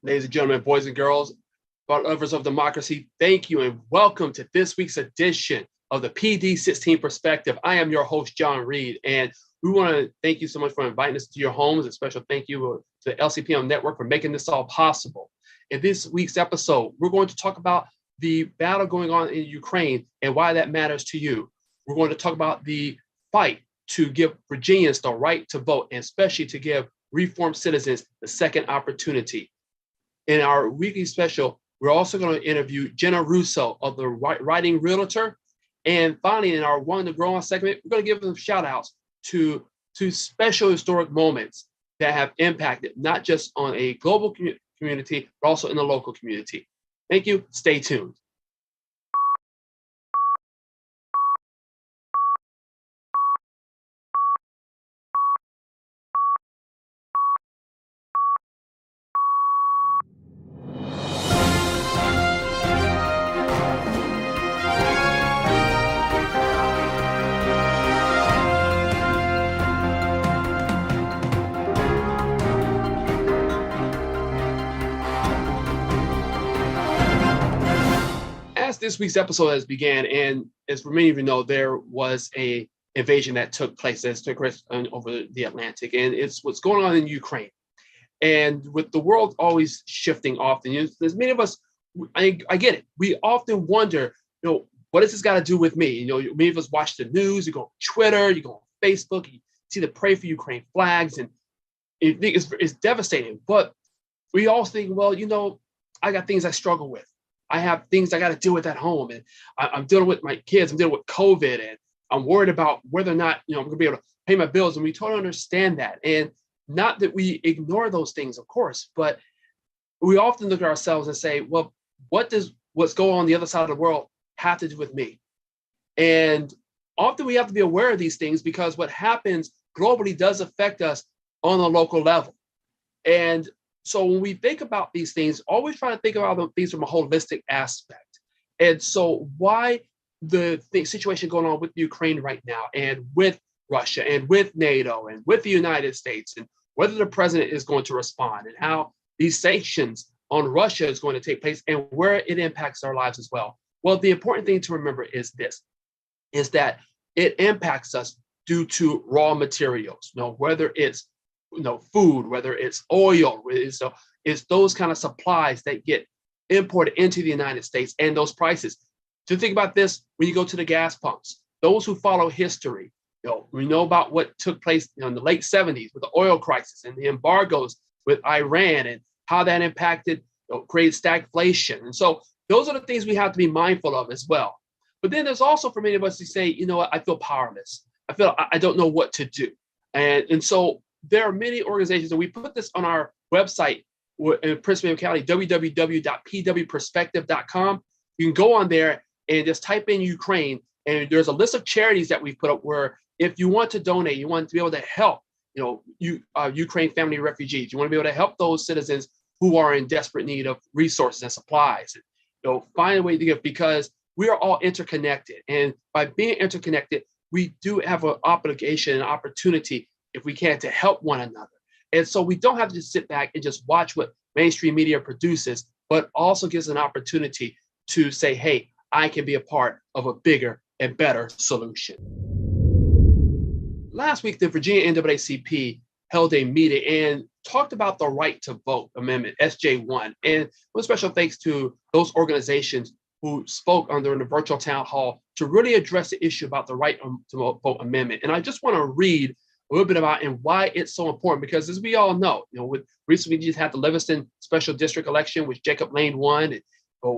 Ladies and gentlemen, boys and girls, lovers of democracy, thank you and welcome to this week's edition of the PD16 Perspective. I am your host, John Reid, and we want to thank you so much for inviting us to your homes. A special thank you to the LCPM network for making this all possible. In this week's episode, we're going to talk about the battle going on in Ukraine and why that matters to you. We're going to talk about the fight to give Virginians the right to vote, and especially to give reformed citizens the second opportunity. In our weekly special, we're also going to interview Jenna Russo of the Writing Realtor. And finally, in our One to Grow On segment, we're going to give them shout outs to special historic moments that have impacted not just on a global community, but also in the local community. Thank you. Stay tuned. As this week's episode has began, and as for many of you know, there was a invasion that took place over the Atlantic, and it's what's going on in Ukraine. And with the world always shifting often, there's many of us, I get it. We often wonder, what does this got to do with me? Many of us watch the news, you go on Twitter, you go on Facebook, you see the Pray for Ukraine flags, and you think it's devastating. But we all think, well, I got things I struggle with. I have things I got to deal with at home, and I'm dealing with my kids. I'm dealing with COVID, and I'm worried about whether or not I'm going to be able to pay my bills. And we totally understand that, and not that we ignore those things, of course, but we often look at ourselves and say, "Well, what's going on the other side of the world have to do with me?" And often we have to be aware of these things because what happens globally does affect us on a local level, and so when we think about these things, always try to think about these from a holistic aspect. And so why the situation going on with Ukraine right now, and with Russia, and with NATO, and with the United States, and whether the president is going to respond, and how these sanctions on Russia is going to take place, and where it impacts our lives as well. Well, the important thing to remember is that it impacts us due to raw materials, whether it's food, whether it's oil, it's those kind of supplies that get imported into the United States, and those prices. To think about this, when you go to the gas pumps, those who follow history, we know about what took place in the late 70s with the oil crisis and the embargoes with Iran, and how that impacted, created stagflation. And so those are the things we have to be mindful of as well. But then there's also for many of us to say, what, I feel powerless. I feel I don't know what to do. And so there are many organizations, and we put this on our website in Prince William County, www.pwperspective.com. You can go on there and just type in Ukraine, and there's a list of charities that we've put up where if you want to donate, you want to be able to help, Ukraine family refugees. You want to be able to help those citizens who are in desperate need of resources and supplies. Find a way to give, because we are all interconnected, and by being interconnected, we do have an obligation and opportunity, if we can, to help one another. And so we don't have to just sit back and just watch what mainstream media produces, but also gives an opportunity to say, hey, I can be a part of a bigger and better solution. Last week, the Virginia NAACP held a meeting and talked about the Right to Vote Amendment, SJ1. And one special thanks to those organizations who spoke during the virtual town hall to really address the issue about the Right to Vote Amendment. And I just want to read a little bit about and why it's so important, because as we all know, recently we just had the Livingston special district election, which Jacob Lane won. And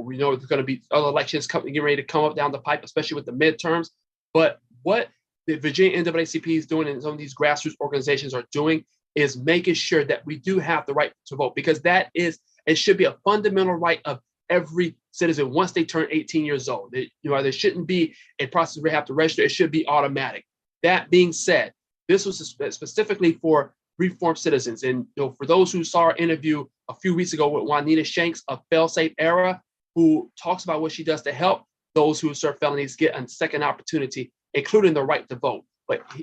we know there's going to be other elections getting ready to come up down the pipe, especially with the midterms. But what the Virginia NAACP is doing, and some of these grassroots organizations are doing, is making sure that we do have the right to vote, because it should be a fundamental right of every citizen once they turn 18 years old. There shouldn't be a process where they have to register. It should be automatic. That being said, this was specifically for reformed citizens. And for those who saw our interview a few weeks ago with Juanita Shanks of Failsafe Era, who talks about what she does to help those who serve felonies get a second opportunity, including the right to vote.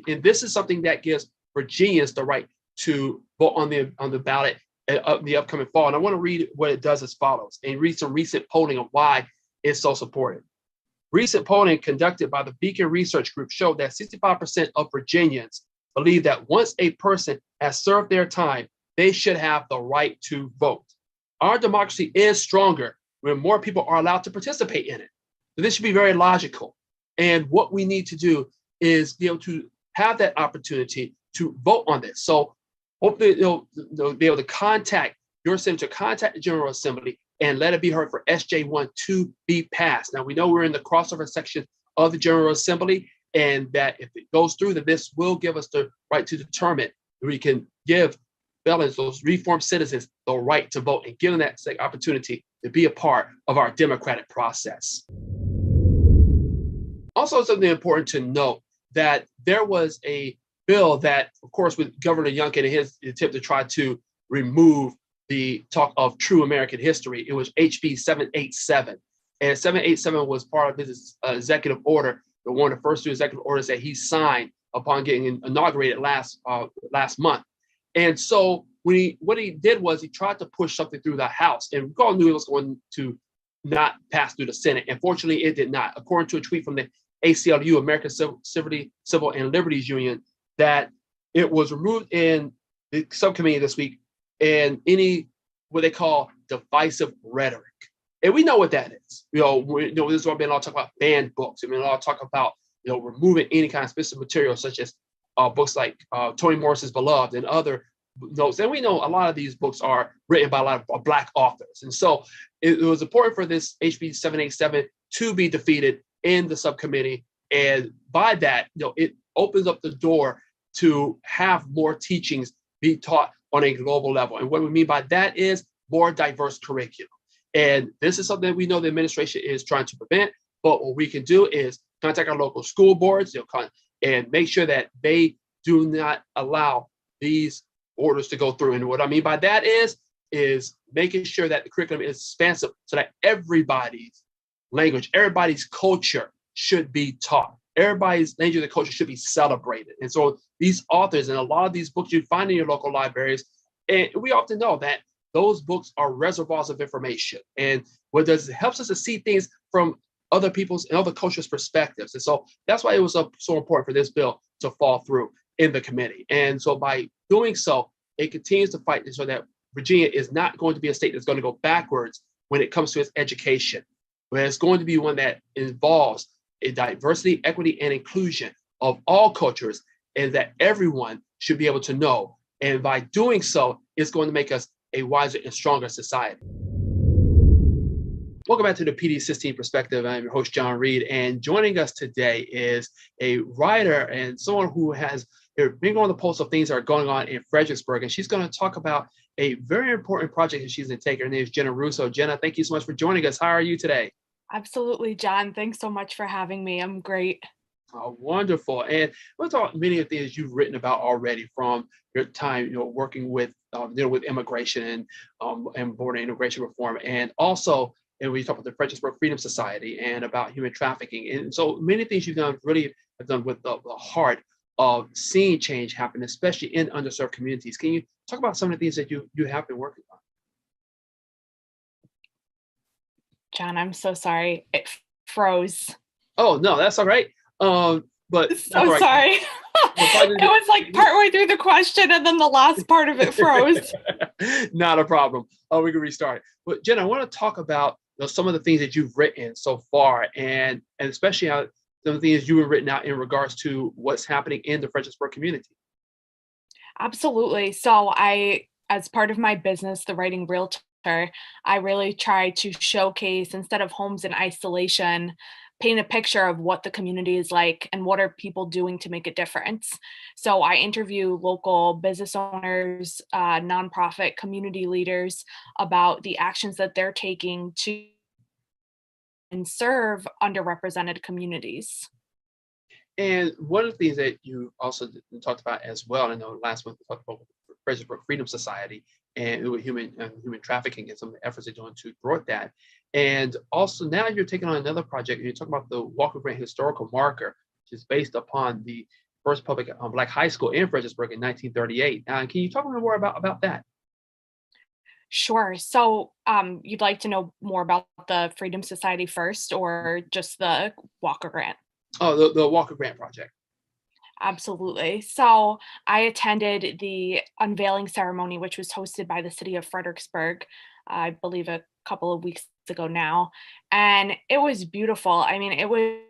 And this is something that gives Virginians the right to vote on the ballot the upcoming fall. And I want to read what it does as follows and read some recent polling of why it's so supported. Recent polling conducted by the Beacon Research Group showed that 65% of Virginians believe that once a person has served their time, they should have the right to vote. Our democracy is stronger when more people are allowed to participate in it. So this should be very logical. And what we need to do is be able to have that opportunity to vote on this. So hopefully they'll be able to contact your senator, contact the General Assembly, and let it be heard for SJ1 to be passed. Now, we know we're in the crossover section of the General Assembly, and that if it goes through, then this will give us the right to determine we can give felons, those reformed citizens, the right to vote and give them that opportunity to be a part of our democratic process. Also, something important to note that there was a bill that, of course, with Governor Youngkin and his attempt to try to remove the talk of true American history, it was HB 787. And 787 was part of his executive order, one of the first two executive orders that he signed upon getting inaugurated last month. And so what he did was he tried to push something through the House, and we all knew it was going to not pass through the Senate. And fortunately, it did not. According to a tweet from the ACLU, American Civil and Liberties Union, that it was removed in the subcommittee this week and any what they call divisive rhetoric. And we know what that is. This is what I've been all talking about banned books. I mean, I'll talk about, removing any kind of specific material, such as books like Toni Morrison's Beloved and other notes. And we know a lot of these books are written by a lot of Black authors. And so it was important for this HB 787 to be defeated in the subcommittee. And by that, it opens up the door to have more teachings be taught on a global level. And what we mean by that is more diverse curriculum. And this is something that we know the administration is trying to prevent. But what we can do is contact our local school boards and make sure that they do not allow these orders to go through. And what I mean by that is making sure that the curriculum is expansive so that everybody's language, everybody's culture should be taught. Everybody's language and culture should be celebrated. And so these authors and a lot of these books you find in your local libraries, and we often know that those books are reservoirs of information. And what does it helps us to see things from other people's and other cultures' perspectives. And so that's why it was so important for this bill to fall through in the committee. And so by doing so, it continues to fight so that Virginia is not going to be a state that's going to go backwards when it comes to its education, but it's going to be one that involves a diversity, equity, and inclusion of all cultures, and that everyone should be able to know. And by doing so, it's going to make us a wiser and stronger society. Welcome back to the PD16 Perspective. I'm your host, John Reid, and joining us today is a writer and someone who has been on the pulse of things that are going on in Fredericksburg, and she's going to talk about a very important project that she's undertaking. Her name is Jenna Russo. Jenna, thank you so much for joining us. How are you today? Absolutely, John. Thanks so much for having me. I'm great. Oh, wonderful. And we'll talk many of the things you've written about already from your time, working with dealing with immigration and border immigration reform, and also, and we talk about the Fredericksburg Freedom Society and about human trafficking. And so many things you've done really have done with the heart of seeing change happen, especially in underserved communities. Can you talk about some of the things that you have been working on? John, I'm so sorry. It froze. Oh, no, that's all right. But so right. Sorry. It was like partway through the question and then the last part of it froze. Not a problem. We can restart. But Jenna, I want to talk about some of the things that you've written so far, and especially how some of the things you've written out in regards to what's happening in the Fredericksburg community. Absolutely. So as part of my business, the writing Realtor, I really try to showcase, instead of homes in isolation, paint a picture of what the community is like and what are people doing to make a difference. So I interview local business owners, nonprofit community leaders about the actions that they're taking to and serve underrepresented communities. And one of the things that you also talked about as well, I know last month we talked about the Fredericksburg Freedom Society and human trafficking and some of the efforts they're doing to thwart that. And also now you're taking on another project, and you're talking about the Walker Grant Historical Marker, which is based upon the first public Black high school in Fredericksburg in 1938. Can you talk a little more about that? Sure. So, you'd like to know more about the Freedom Society first, or just the Walker Grant? Oh, the Walker Grant Project. Absolutely. So, I attended the unveiling ceremony, which was hosted by the city of Fredericksburg, I believe a couple of weeks ago now, and it was beautiful. I mean, it was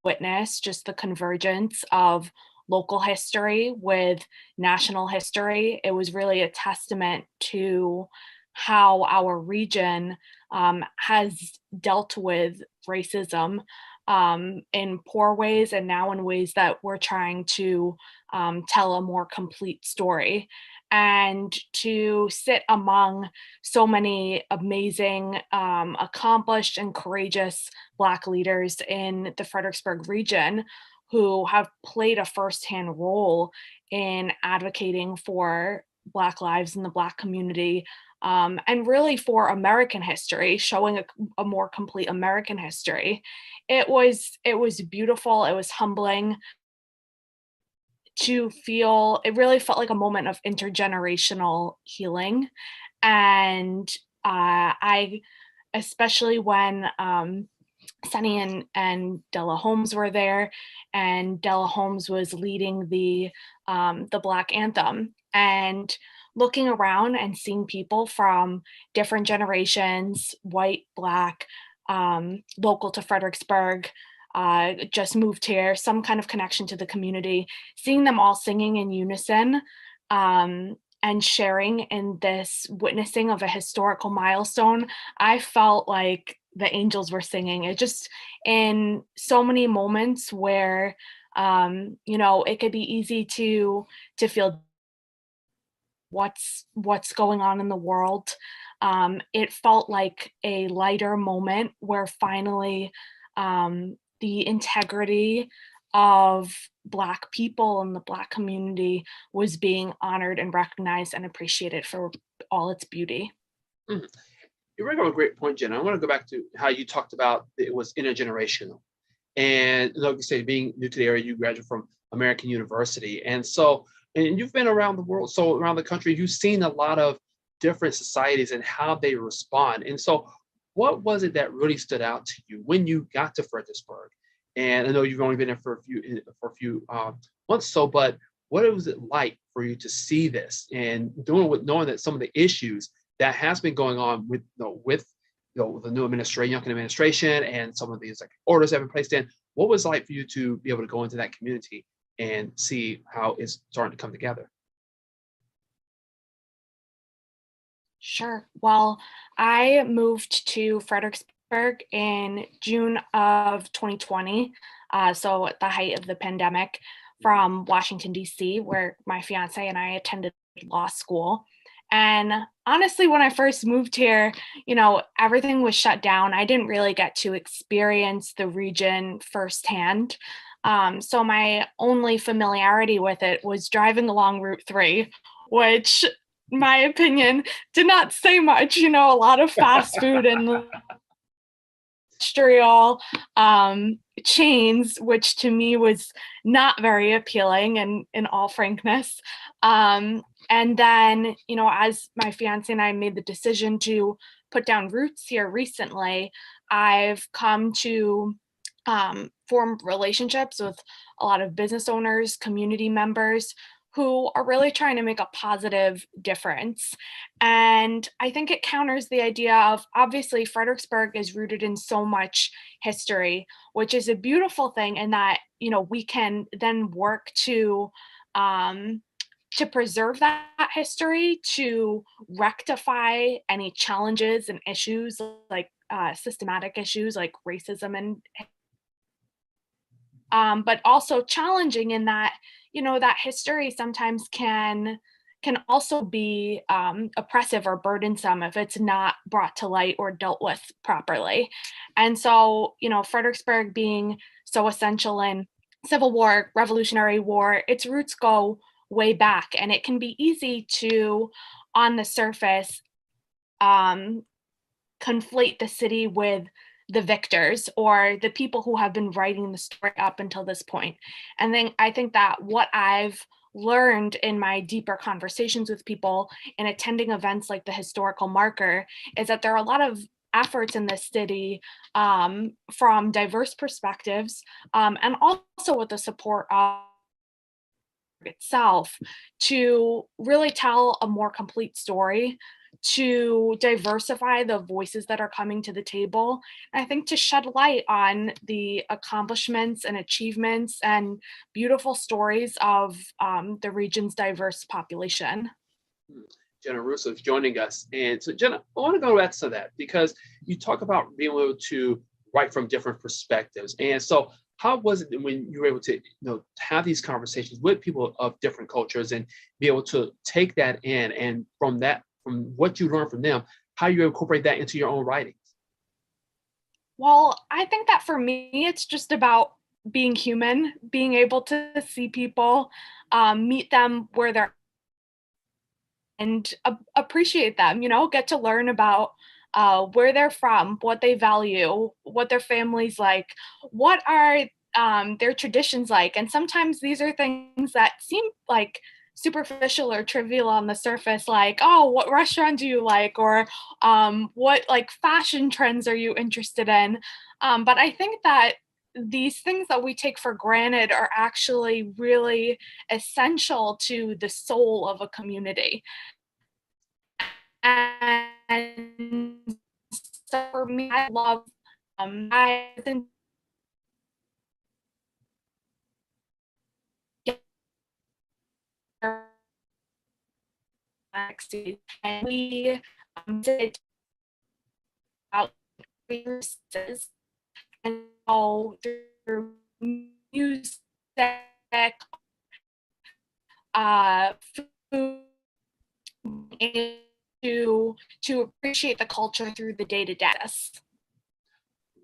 witness just the convergence of local history with national history. It was really a testament to how our region has dealt with racism in poor ways, and now in ways that we're trying to tell a more complete story. And to sit among so many amazing, accomplished, and courageous Black leaders in the Fredericksburg region who have played a firsthand role in advocating for Black lives in the Black community, and really for American history, showing a more complete American history. It was beautiful. It was humbling to feel. It really felt like a moment of intergenerational healing, and I, especially when Sunny and Della Holmes were there, and Della Holmes was leading the Black anthem, and looking around and seeing people from different generations, white, Black, local to Fredericksburg, just moved here, some kind of connection to the community, seeing them all singing in unison. And sharing in this witnessing of a historical milestone, I felt like the angels were singing. It just, in so many moments where it could be easy to feel what's going on in the world. It felt like a lighter moment where finally the integrity of Black people and the Black community was being honored and recognized and appreciated for all its beauty. Mhm. You bring up a great point, Jenna. I want to go back to how you talked about it was intergenerational. And like you say, being new to the area, you graduated from American University. And so, and you've been around the world, so around the country, you've seen a lot of different societies and how they respond. And so, what was it that really stood out to you when you got to Fredericksburg? And I know you've only been there for a few months, so but what was it like for you to see this and doing with knowing that some of the issues that has been going on with the new administration, young administration, and some of these like orders that have been placed in. What was it like for you to be able to go into that community and see how it's starting to come together? Sure. Well, I moved to Fredericksburg in June of 2020, so at the height of the pandemic, from Washington, D.C., where my fiance and I attended law school. And honestly, when I first moved here, everything was shut down. I didn't really get to experience the region firsthand. So my only familiarity with it was driving along Route 3, which, my opinion, did not say much. A lot of fast food and industrial chains, which to me was not very appealing, and in all frankness. And then, as my fiance and I made the decision to put down roots here recently, I've come to form relationships with a lot of business owners, community members who are really trying to make a positive difference. And I think it counters the idea of, obviously, Fredericksburg is rooted in so much history, which is a beautiful thing, and that, we can then work to preserve that history, to rectify any challenges and issues like systematic issues like racism, and but also challenging in that, that history sometimes can also be oppressive or burdensome if it's not brought to light or dealt with properly. And so, Fredericksburg being so essential in Civil War, Revolutionary War, its roots go way back, and it can be easy to, on the surface, conflate the city with the victors or the people who have been writing the story up until this point. And then I think that what I've learned in my deeper conversations with people and attending events like the historical marker is that there are a lot of efforts in this city from diverse perspectives and also with the support of itself to really tell a more complete story, to diversify the voices that are coming to the table. And I think to shed light on the accomplishments and achievements and beautiful stories of the region's diverse population. Jenna Russo is joining us. And so, Jenna, I want to go back to that because you talk about being able to write from different perspectives. And so, how was it when you were able to, have these conversations with people of different cultures and be able to take that in, and from what you learned from them, how you incorporate that into your own writings? Well, I think that for me, it's just about being human, being able to see people, meet them where they're and appreciate them, get to learn about where they're from, what they value, what their family's like, what are their traditions like. And sometimes these are things that seem like superficial or trivial on the surface, like, oh, what restaurant do you like? Or what like fashion trends are you interested in? But I think that these things that we take for granted are actually really essential to the soul of a community. And so for me, I love I think and we did about resources and all through music, food, and to appreciate the culture through the day-to-day.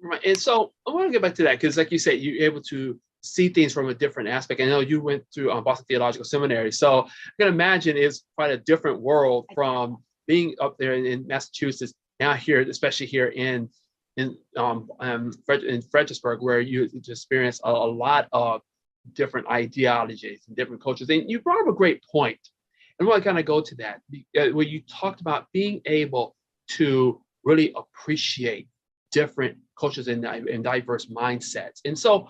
Right. And so I want to get back to that because, like you said, you're able to see things from a different aspect. I know you went through Boston Theological Seminary, so I can imagine it's quite a different world from being up there in Massachusetts now here, especially here in Fredericksburg, where you experience a lot of different ideologies and different cultures. And you brought up a great point, and I want to kind of go to that where you talked about being able to really appreciate different cultures and diverse mindsets. And so,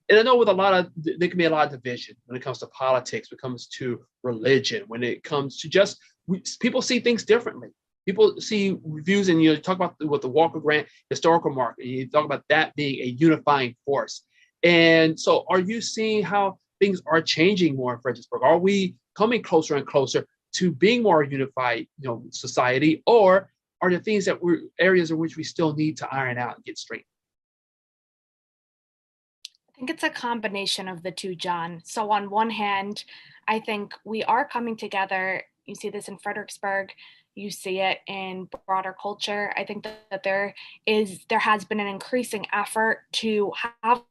and I know with there can be a lot of division when it comes to politics, when it comes to religion, when it comes to people see things differently. People see reviews, and you talk about with the Walker Grant historical marker, and you talk about that being a unifying force. And so, are you seeing how things are changing more in Fredericksburg? Are we coming closer and closer to being more unified, society, or are there things that areas in which we still need to iron out and get straight? I think it's a combination of the two, John. So on one hand, I think we are coming together. You see this in Fredericksburg. You see it in broader culture. I think that there has been an increasing effort to have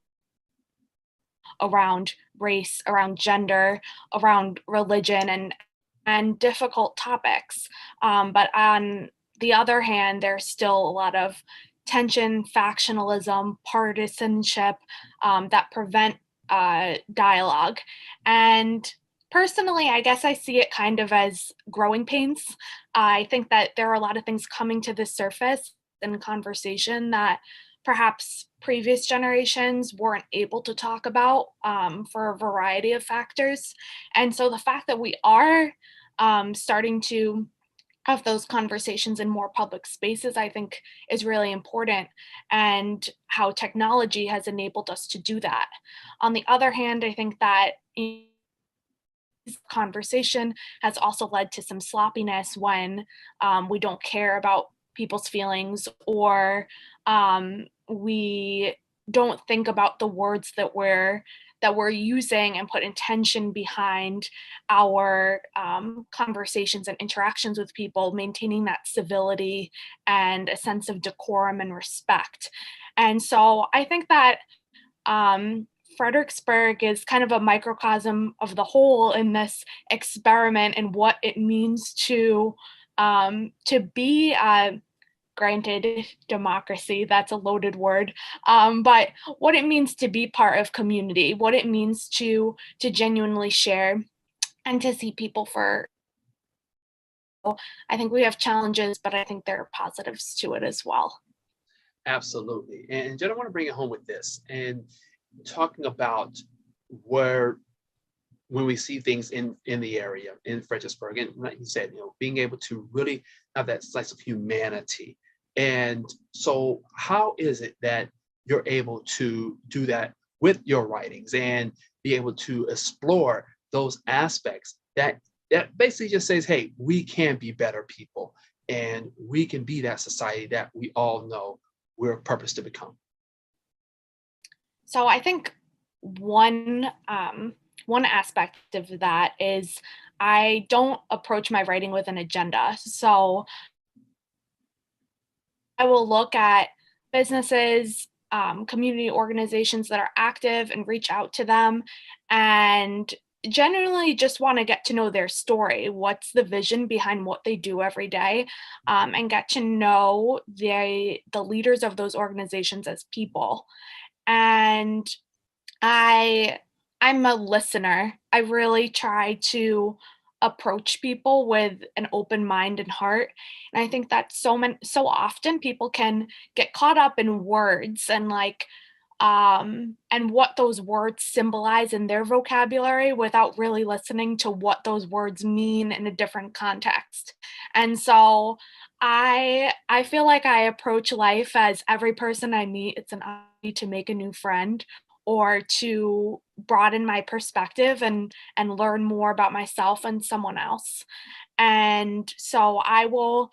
around race, around gender, around religion, and difficult topics. But on the other hand, there's still a lot of tension, factionalism, partisanship that prevent dialogue. And personally, I guess I see it kind of as growing pains. I think that there are a lot of things coming to the surface in conversation that perhaps previous generations weren't able to talk about for a variety of factors. And so the fact that we are starting to have those conversations in more public spaces, I think is really important, and how technology has enabled us to do that. On the other hand, I think that conversation has also led to some sloppiness when we don't care about people's feelings, or we don't think about the words that we're using and put intention behind our conversations and interactions with people, maintaining that civility and a sense of decorum and respect. And so I think that Fredericksburg is kind of a microcosm of the whole in this experiment and what it means to be granted, democracy, that's a loaded word, but what it means to be part of community, what it means to genuinely share and to see people for. I think we have challenges, but I think there are positives to it as well. Absolutely. And Jen, I want to bring it home with this and talking about where when we see things in the area in Fredericksburg, and like you said, being able to really have that slice of humanity. And so, how is it that you're able to do that with your writings and be able to explore those aspects that basically just says, hey, we can be better people and we can be that society that we all know we're purposed to become. So I think one one aspect of that is I don't approach my writing with an agenda. So I will look at businesses, community organizations that are active and reach out to them and generally just want to get to know their story. What's the vision behind what they do every day, and get to know the leaders of those organizations as people. And I I'm a listener. I really try to approach people with an open mind and heart. And I think that so often people can get caught up in words and and what those words symbolize in their vocabulary without really listening to what those words mean in a different context. And so I feel like I approach life as every person I meet, it's an opportunity to make a new friend or to broaden my perspective and learn more about myself and someone else. And so I will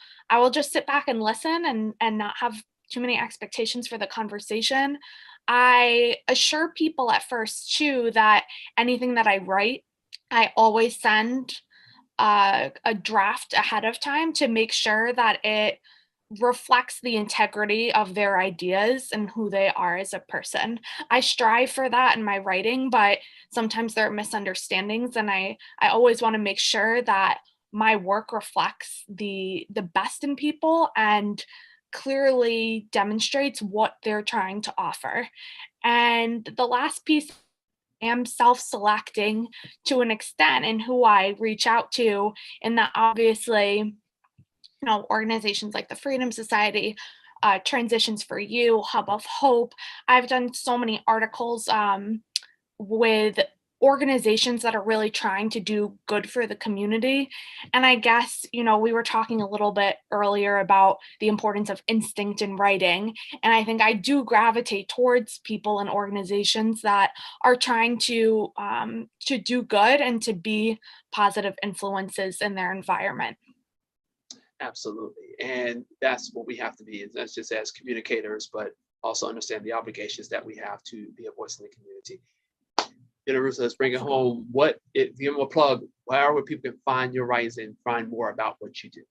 just sit back and listen and not have too many expectations for the conversation. I assure people at first too that anything that I write, I always send a draft ahead of time to make sure that it reflects the integrity of their ideas and who they are as a person. I strive for that in my writing, but sometimes there are misunderstandings, and I always want to make sure that my work reflects the best in people and clearly demonstrates what they're trying to offer. And the last piece, I am self-selecting to an extent in who I reach out to, and that obviously organizations like the Freedom Society, Transitions for You, Hub of Hope. I've done so many articles with organizations that are really trying to do good for the community. And I guess, we were talking a little bit earlier about the importance of instinct in writing. And I think I do gravitate towards people and organizations that are trying to do good and to be positive influences in their environment. Absolutely. And that's what we have to be, is that's just as communicators, but also understand the obligations that we have to be a voice in the community. Jenna Russo, let's bring it home. If you want to plug, where people can find your writings and find more about what you do?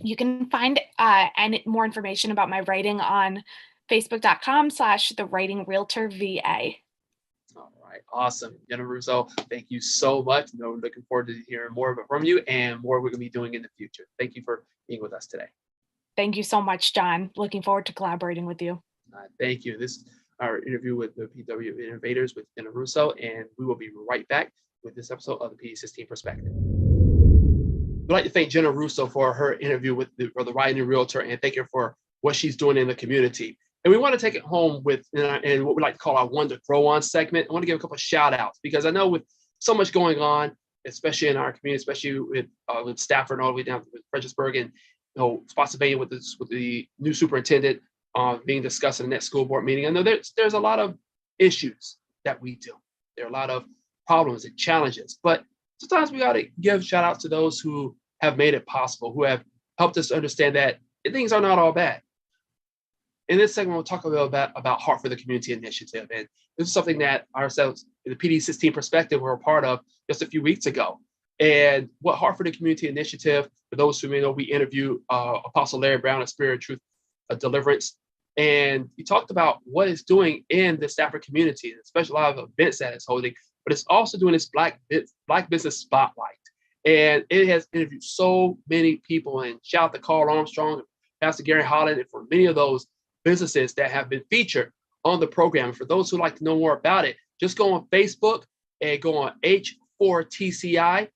You can find any more information about my writing on facebook.com/the writing realtor VA. All right, awesome. Jenna Russo, thank you so much. We're looking forward to hearing more from you and more we're going to be doing in the future. Thank you for being with us today. Thank you so much, John. Looking forward to collaborating with you. Thank you. This is our interview with the PW Innovators with Jenna Russo, and we will be right back with this episode of the PD16 Perspective. We'd like to thank Jenna Russo for her interview for the Writing Realtor, and thank her for what she's doing in the community. And we want to take it home with and what we like to call our One to Grow On segment. I want to give a couple of shout outs because I know with so much going on, especially in our community, especially with Stafford all the way down to Fredericksburg and Spotsylvania with the new superintendent being discussed in the next school board meeting. I know there's a lot of issues that we do. There are a lot of problems and challenges, but sometimes we got to give shout outs to those who have made it possible, who have helped us understand that things are not all bad. In this segment, we'll talk a little bit about Heart for the Community Initiative. And this is something that ourselves, in the PD16 Perspective, were a part of just a few weeks ago. And what Heart for the Community Initiative, for those who may know, we interviewed Apostle Larry Brown of Spirit of Truth Deliverance. And he talked about what it's doing in the Stafford community, especially a lot of events that it's holding, but it's also doing this Black Business Spotlight. And it has interviewed so many people. And shout out to Carl Armstrong, Pastor Gary Holland, and for many of those businesses that have been featured on the program. For those who like to know more about it, just go on Facebook and go on H4TCI.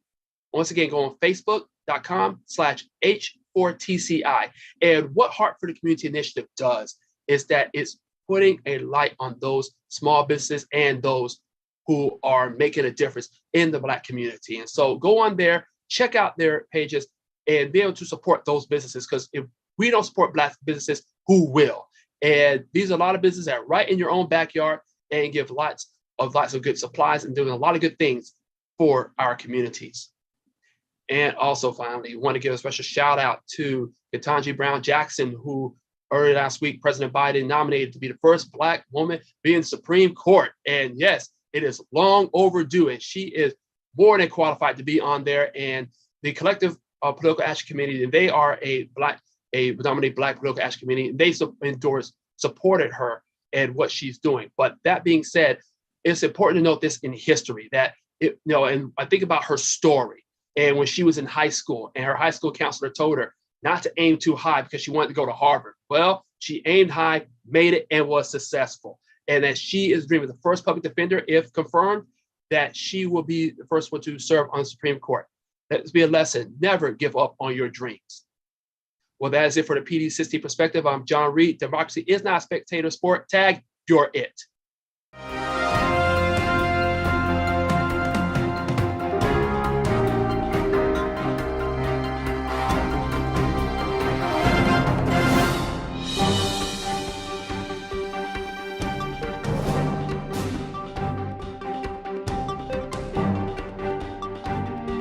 Once again, go on Facebook.com/H4TCI. And what Heart for the Community Initiative does is that it's putting a light on those small businesses and those who are making a difference in the Black community. And so go on there, check out their pages, and be able to support those businesses, because if we don't support Black businesses, who will? And these are a lot of businesses that are right in your own backyard and give lots of good supplies and doing a lot of good things for our communities. And also, finally, want to give a special shout out to Ketanji Brown Jackson, who earlier last week, President Biden nominated to be the first Black woman to be in the Supreme Court. And yes, it is long overdue, and she is more than qualified to be on there. And the Collective Political Action Committee, and they are a predominantly Black political action committee, and they supported her and what she's doing. But that being said, it's important to note this in history, that and I think about her story. And when she was in high school, and her high school counselor told her not to aim too high because she wanted to go to Harvard. Well, she aimed high, made it, and was successful. And that she is dreaming the first public defender, if confirmed, that she will be the first one to serve on the Supreme Court. Let's be a lesson. Never give up on your dreams. Well, that is it for the PD16 perspective. I'm John Reid. Democracy is not a spectator sport. Tag, you're it.